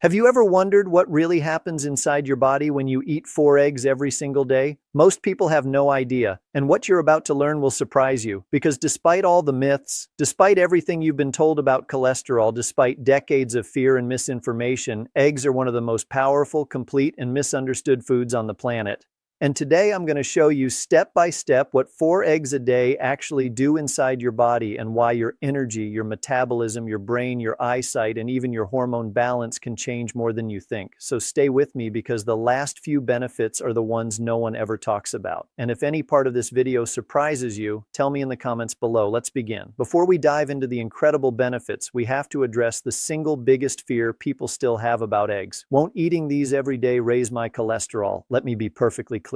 Have you ever wondered what really happens inside your body when you eat 4 eggs every single day? Most people have no idea, and what you're about to learn will surprise you, because despite all the myths, despite everything you've been told about cholesterol, despite decades of fear and misinformation, eggs are one of the most powerful, complete, and misunderstood foods on the planet. And today I'm going to show you step by step what 4 eggs a day actually do inside your body and why your energy, your metabolism, your brain, your eyesight, and even your hormone balance can change more than you think. So stay with me because the last few benefits are the ones no one ever talks about. And if any part of this video surprises you, tell me in the comments below. Let's begin. Before we dive into the incredible benefits, we have to address the single biggest fear people still have about eggs. Won't eating these every day raise my cholesterol? Let me be perfectly clear.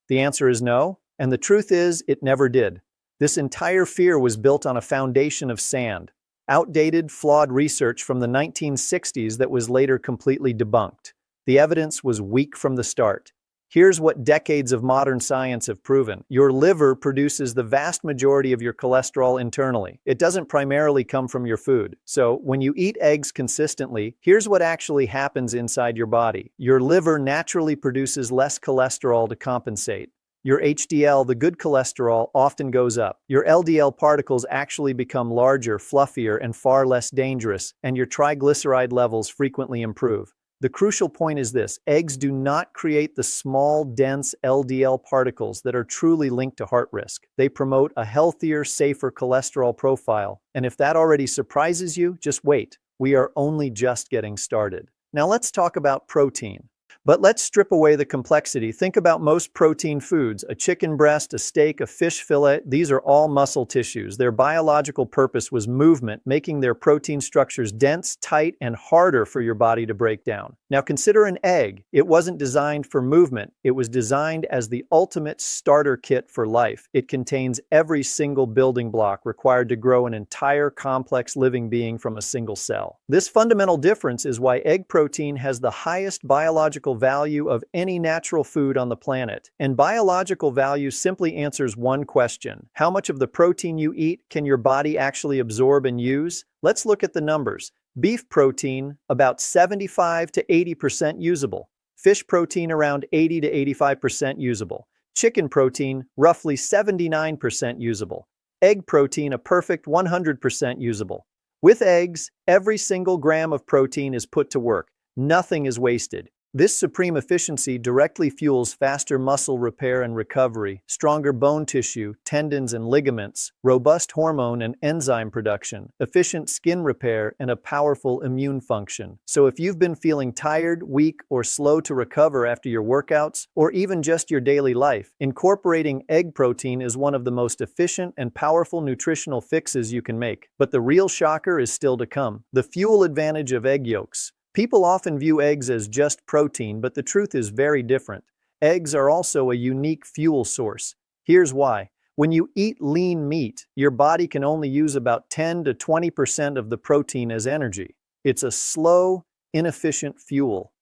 The answer is no, and the truth is it never did. This entire fear was built on a foundation of sand, outdated, flawed research from the 1960s that was later completely debunked. The evidence was weak from the start. Here's what decades of modern science have proven. Your liver produces the vast majority of your cholesterol internally. It doesn't primarily come from your food. So, when you eat eggs consistently, here's what actually happens inside your body. Your liver naturally produces less cholesterol to compensate. Your HDL, the good cholesterol, often goes up. Your LDL particles actually become larger, fluffier, and far less dangerous, and your triglyceride levels frequently improve. The crucial point is this: eggs do not create the small, dense LDL particles that are truly linked to heart risk. They promote a healthier, safer cholesterol profile. And if that already surprises you, just wait. We are only just getting started. Now let's talk about protein. But let's strip away the complexity. Think about most protein foods: a chicken breast, a steak, a fish fillet. These are all muscle tissues. Their biological purpose was movement, making their protein structures dense, tight, and harder for your body to break down. Now consider an egg. It wasn't designed for movement. It was designed as the ultimate starter kit for life. It contains every single building block required to grow an entire complex living being from a single cell. This fundamental difference is why egg protein has the highest biological value of any natural food on the planet. And biological value simply answers one question: how much of the protein you eat can your body actually absorb and use? Let's look at the numbers. Beef protein, about 75 to 80% usable. Fish protein, around 80 to 85% usable. Chicken protein, roughly 79% usable. Egg protein, a perfect 100% usable. With eggs, every single gram of protein is put to work. Nothing is wasted. This supreme efficiency directly fuels faster muscle repair and recovery, stronger bone tissue, tendons and ligaments, robust hormone and enzyme production, efficient skin repair, and a powerful immune function. So if you've been feeling tired, weak, or slow to recover after your workouts, or even just your daily life, incorporating egg protein is one of the most efficient and powerful nutritional fixes you can make. But the real shocker is still to come: the fuel advantage of egg yolks. People often view eggs as just protein, but the truth is very different. Eggs are also a unique fuel source. Here's why. When you eat lean meat, your body can only use about 10 to 20% of the protein as energy. It's a slow, inefficient fuel.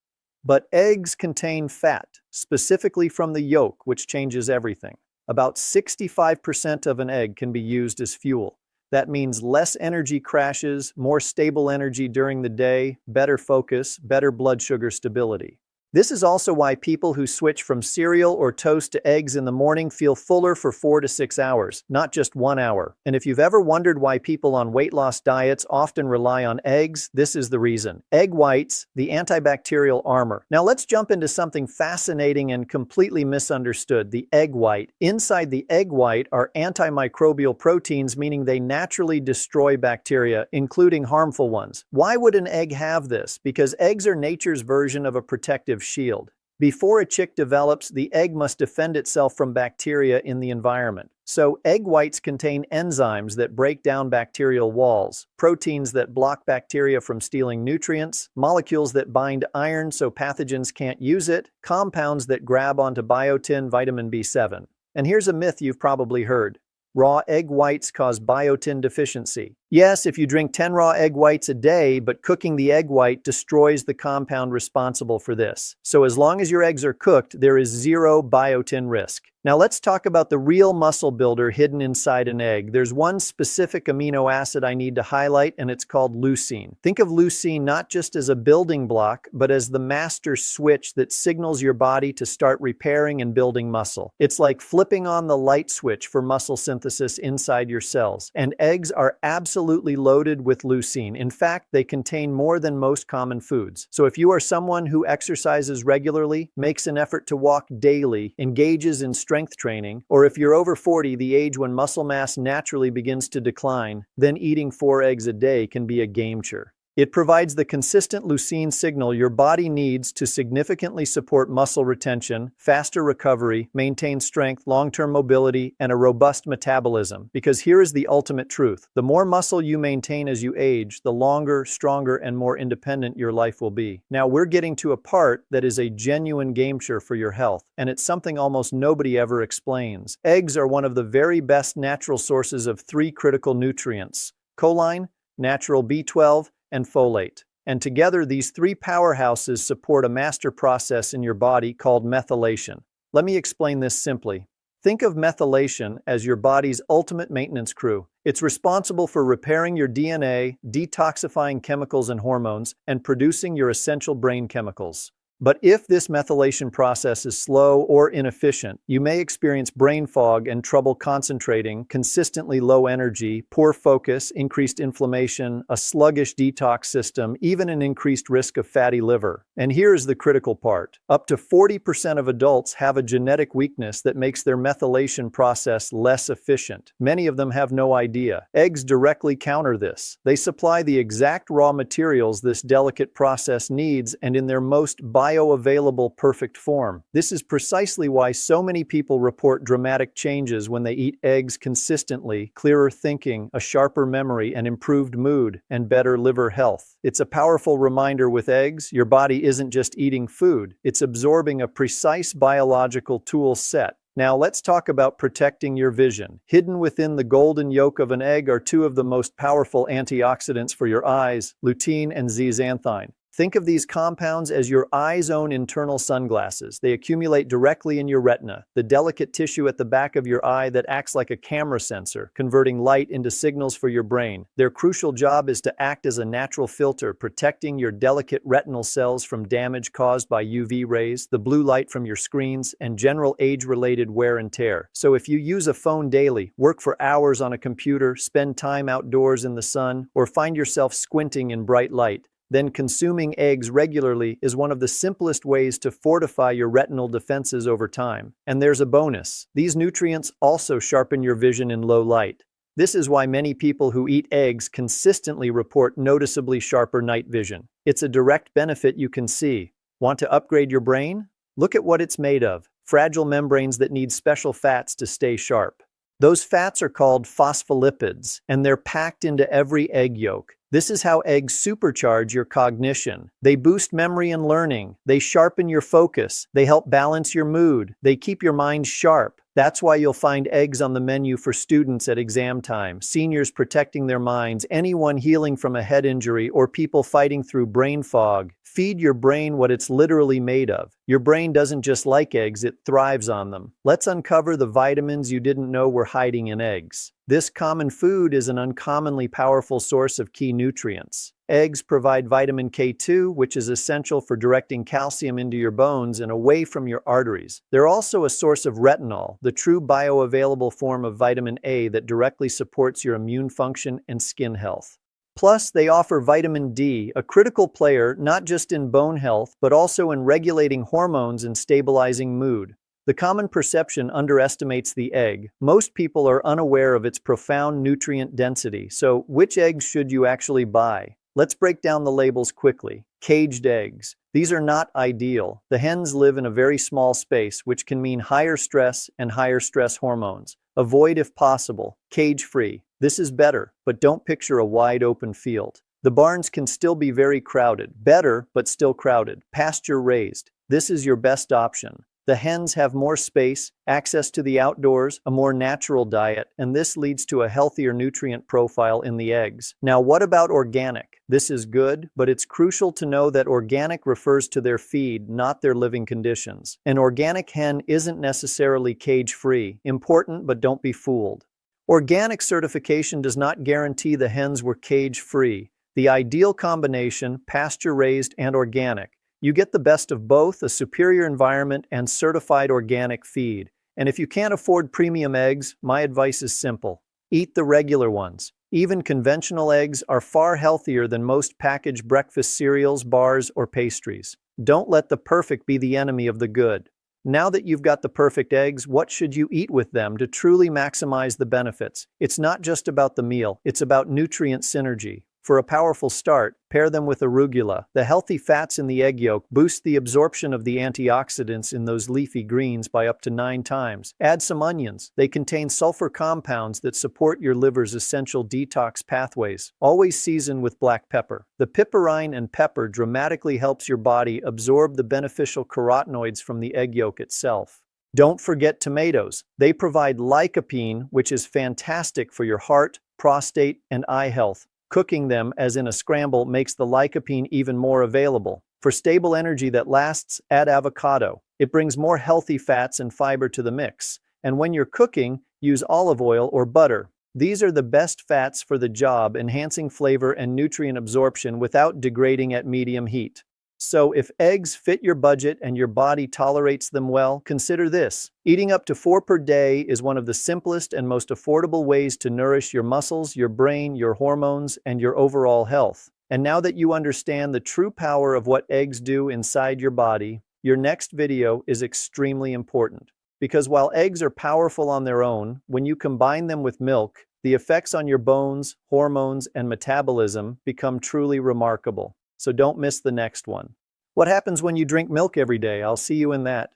But eggs contain fat, specifically from the yolk, which changes everything. About 65% of an egg can be used as fuel. That means less energy crashes, more stable energy during the day, better focus, better blood sugar stability. This is also why people who switch from cereal or toast to eggs in the morning feel fuller for 4 to 6 hours, not just 1 hour. And if you've ever wondered why people on weight loss diets often rely on eggs, this is the reason. Egg whites, the antibacterial armor. Now let's jump into something fascinating and completely misunderstood: the egg white. Inside the egg white are antimicrobial proteins, meaning they naturally destroy bacteria, including harmful ones. Why would an egg have this? Because eggs are nature's version of a protective shield. Before a chick develops, the egg must defend itself from bacteria in the environment. So, egg whites contain enzymes that break down bacterial walls, proteins that block bacteria from stealing nutrients, molecules that bind iron so pathogens can't use it, compounds that grab onto biotin, vitamin B7. And here's a myth you've probably heard: raw egg whites cause biotin deficiency. Yes, if you drink 10 raw egg whites a day, but cooking the egg white destroys the compound responsible for this. So as long as your eggs are cooked, there is zero biotin risk. Now let's talk about the real muscle builder hidden inside an egg. There's one specific amino acid I need to highlight, and it's called leucine. Think of leucine not just as a building block, but as the master switch that signals your body to start repairing and building muscle. It's like flipping on the light switch for muscle synthesis inside your cells. And eggs are absolutely loaded with leucine. In fact, they contain more than most common foods. So if you are someone who exercises regularly, makes an effort to walk daily, engages in strength training, or if you're over 40, the age when muscle mass naturally begins to decline, then eating 4 eggs a day can be a game changer. It provides the consistent leucine signal your body needs to significantly support muscle retention, faster recovery, maintain strength, long-term mobility, and a robust metabolism. Because here is the ultimate truth. The more muscle you maintain as you age, the longer, stronger, and more independent your life will be. Now we're getting to a part that is a genuine game changer for your health, and it's something almost nobody ever explains. Eggs are one of the very best natural sources of 3 critical nutrients: choline, natural B12, and folate. And together, these 3 powerhouses support a master process in your body called methylation. Let me explain this simply. Think of methylation as your body's ultimate maintenance crew. It's responsible for repairing your DNA, detoxifying chemicals and hormones, and producing your essential brain chemicals. But if this methylation process is slow or inefficient, you may experience brain fog and trouble concentrating, consistently low energy, poor focus, increased inflammation, a sluggish detox system, even an increased risk of fatty liver. And here's the critical part. Up to 40% of adults have a genetic weakness that makes their methylation process less efficient. Many of them have no idea. Eggs directly counter this. They supply the exact raw materials this delicate process needs, and in their most bioavailable perfect form. This is precisely why so many people report dramatic changes when they eat eggs consistently: clearer thinking, a sharper memory, and improved mood, and better liver health. It's a powerful reminder with eggs, your body isn't just eating food, it's absorbing a precise biological tool set. Now let's talk about protecting your vision. Hidden within the golden yolk of an egg are 2 of the most powerful antioxidants for your eyes: lutein and zeaxanthine. Think of these compounds as your eye's own internal sunglasses. They accumulate directly in your retina, the delicate tissue at the back of your eye that acts like a camera sensor, converting light into signals for your brain. Their crucial job is to act as a natural filter, protecting your delicate retinal cells from damage caused by UV rays, the blue light from your screens, and general age-related wear and tear. So if you use a phone daily, work for hours on a computer, spend time outdoors in the sun, or find yourself squinting in bright light, then consuming eggs regularly is one of the simplest ways to fortify your retinal defenses over time. And there's a bonus. These nutrients also sharpen your vision in low light. This is why many people who eat eggs consistently report noticeably sharper night vision. It's a direct benefit you can see. Want to upgrade your brain? Look at what it's made of: fragile membranes that need special fats to stay sharp. Those fats are called phospholipids, and they're packed into every egg yolk. This is how eggs supercharge your cognition. They boost memory and learning. They sharpen your focus. They help balance your mood. They keep your mind sharp. That's why you'll find eggs on the menu for students at exam time, seniors protecting their minds, anyone healing from a head injury, or people fighting through brain fog. Feed your brain what it's literally made of. Your brain doesn't just like eggs, it thrives on them. Let's uncover the vitamins you didn't know were hiding in eggs. This common food is an uncommonly powerful source of key nutrients. Eggs provide vitamin K2, which is essential for directing calcium into your bones and away from your arteries. They're also a source of retinol, the true bioavailable form of vitamin A that directly supports your immune function and skin health. Plus, they offer vitamin D, a critical player not just in bone health, but also in regulating hormones and stabilizing mood. The common perception underestimates the egg. Most people are unaware of its profound nutrient density, so which eggs should you actually buy? Let's break down the labels quickly. Caged eggs. These are not ideal. The hens live in a very small space, which can mean higher stress and higher stress hormones. Avoid if possible. Cage-free. This is better, but don't picture a wide open field. The barns can still be very crowded. Better, but still crowded. Pasture-raised. This is your best option. The hens have more space, access to the outdoors, a more natural diet, and this leads to a healthier nutrient profile in the eggs. Now, what about organic? This is good, but it's crucial to know that organic refers to their feed, not their living conditions. An organic hen isn't necessarily cage-free. Important, but don't be fooled. Organic certification does not guarantee the hens were cage-free. The ideal combination, pasture-raised and organic. You get the best of both, a superior environment and certified organic feed. And if you can't afford premium eggs, my advice is simple. Eat the regular ones. Even conventional eggs are far healthier than most packaged breakfast cereals, bars, or pastries. Don't let the perfect be the enemy of the good. Now that you've got the perfect eggs, what should you eat with them to truly maximize the benefits? It's not just about the meal, it's about nutrient synergy. For a powerful start, pair them with arugula. The healthy fats in the egg yolk boost the absorption of the antioxidants in those leafy greens by up to 9 times. Add some onions. They contain sulfur compounds that support your liver's essential detox pathways. Always season with black pepper. The piperine and pepper dramatically helps your body absorb the beneficial carotenoids from the egg yolk itself. Don't forget tomatoes. They provide lycopene, which is fantastic for your heart, prostate, and eye health. Cooking them, as in a scramble, makes the lycopene even more available. For stable energy that lasts, add avocado. It brings more healthy fats and fiber to the mix. And when you're cooking, use olive oil or butter. These are the best fats for the job, enhancing flavor and nutrient absorption without degrading at medium heat. So if eggs fit your budget and your body tolerates them well, consider this. Eating up to 4 per day is one of the simplest and most affordable ways to nourish your muscles, your brain, your hormones, and your overall health. And now that you understand the true power of what eggs do inside your body, your next video is extremely important. Because while eggs are powerful on their own, when you combine them with milk, the effects on your bones, hormones, and metabolism become truly remarkable. So don't miss the next one. What happens when you drink milk every day? I'll see you in that.